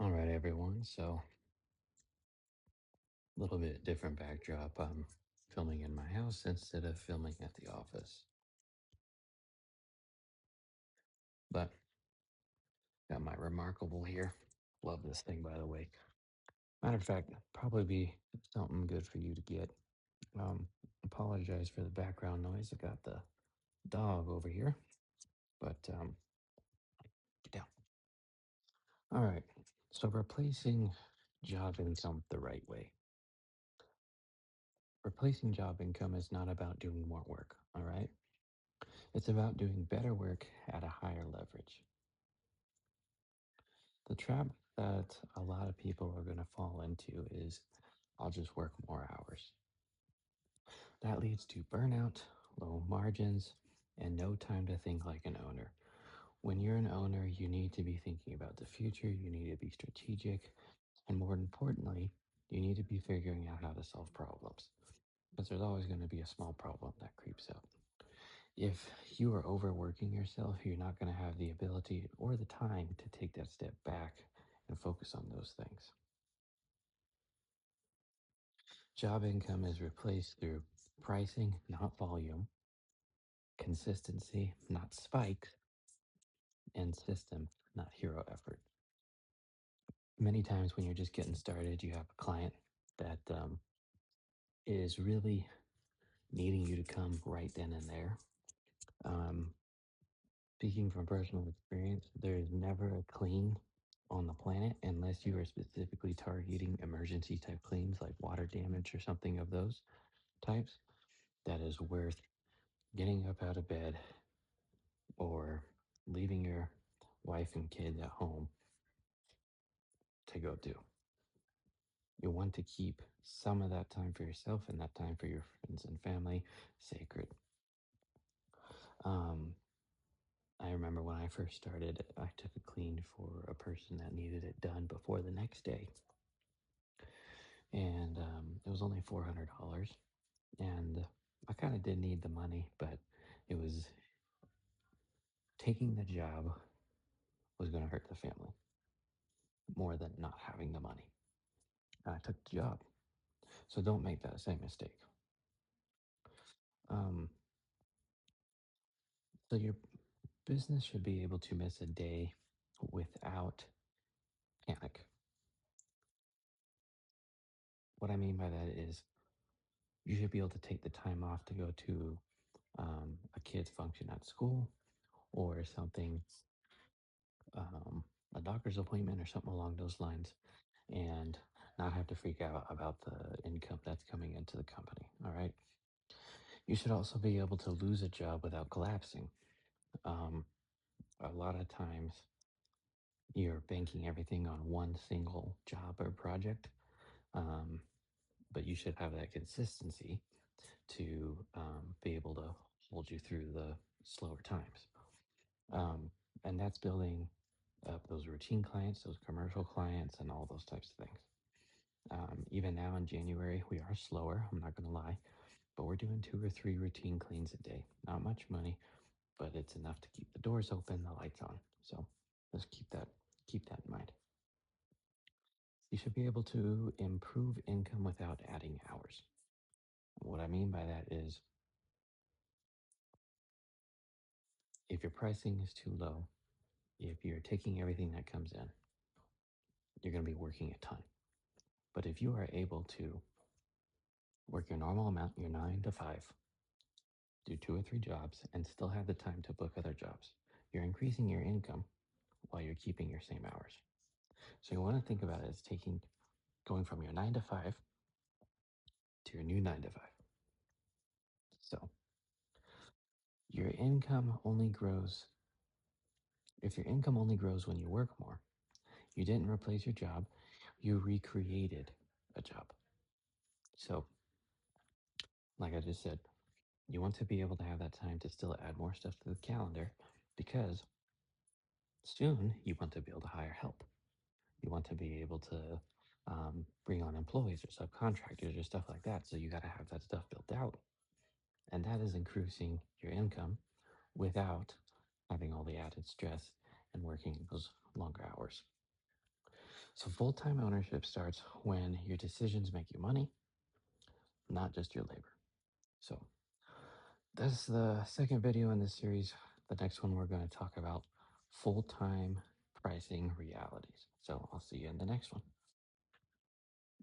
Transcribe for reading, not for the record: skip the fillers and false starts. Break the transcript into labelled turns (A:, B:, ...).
A: All right, everyone. So, a little bit different backdrop. I'm filming in my house instead of filming at the office. But got my remarkable here. Love this thing, by the way. Matter of fact, probably be something good for you to get. Apologize for the background noise. I got the dog over here, but get down. All right. So, replacing job income the right way. Replacing job income is not about doing more work. All right. It's about doing better work at a higher leverage. The trap that a lot of people are going to fall into is I'll just work more hours. That leads to burnout, low margins, and no time to think like an owner. When you're an owner, you need to be thinking about the future, you need to be strategic, and more importantly, you need to be figuring out how to solve problems. Because there's always going to be a small problem that creeps up. If you are overworking yourself, you're not going to have the ability or the time to take that step back and focus on those things. Job income is replaced through pricing, not volume, consistency, not spikes, and system, not hero effort. Many times when you're just getting started, you have a client that is really needing you to come right then and there. Um, Speaking from personal experience, there is never a clean on the planet unless you are specifically targeting emergency type cleans like water damage or something of those types that is worth getting up out of bed or leaving your wife and kids at home to go do. You want to keep some of that time for yourself and that time for your friends and family sacred. Um, I remember when I first started, I took a clean for a person that needed it done before the next day. And it was only $400. And I kind of did need the money, but it was taking the job was going to hurt the family more than not having the money. And I took the job. So don't make that same mistake. Um, so your business should be able to miss a day without panic. What I mean by that is you should be able to take the time off to go to a kid's function at school or something, a doctor's appointment or something along those lines, and not have to freak out about the income that's coming into the company. All right. You should also be able to lose a job without collapsing. Um, a lot of times you're banking everything on one single job or project, um, but you should have that consistency to be able to hold you through the slower times. Um, and that's building up those routine clients, those commercial clients, and all those types of things. Even now in January, we are slower, I'm not going to lie, but we're doing 2 or 3 routine cleans a day. Not much money, but it's enough to keep the doors open, the lights on. So let's keep that in mind. You should be able to improve income without adding hours. What I mean by that is if your pricing is too low, if you're taking everything that comes in, you're going to be working a ton. But if you are able to work your normal amount, your 9 to 5, do 2 or 3 jobs, and still have the time to book other jobs, you're increasing your income while you're keeping your same hours. So you want to think about it as going from your 9 to 5 to your new 9 to 5. So your income only grows if your income only grows when you work more. You didn't replace your job, you recreated a job. So, like I just said, you want to be able to have that time to still add more stuff to the calendar because soon you want to be able to hire help. You want to be able to bring on employees or subcontractors or stuff like that. So you got to have that stuff built out. And that is increasing your income without having all the added stress and working those longer hours. So full-time ownership starts when your decisions make you money, not just your labor. So that's the second video in this series. The next one, we're going to talk about full-time pricing realities. So I'll see you in the next one.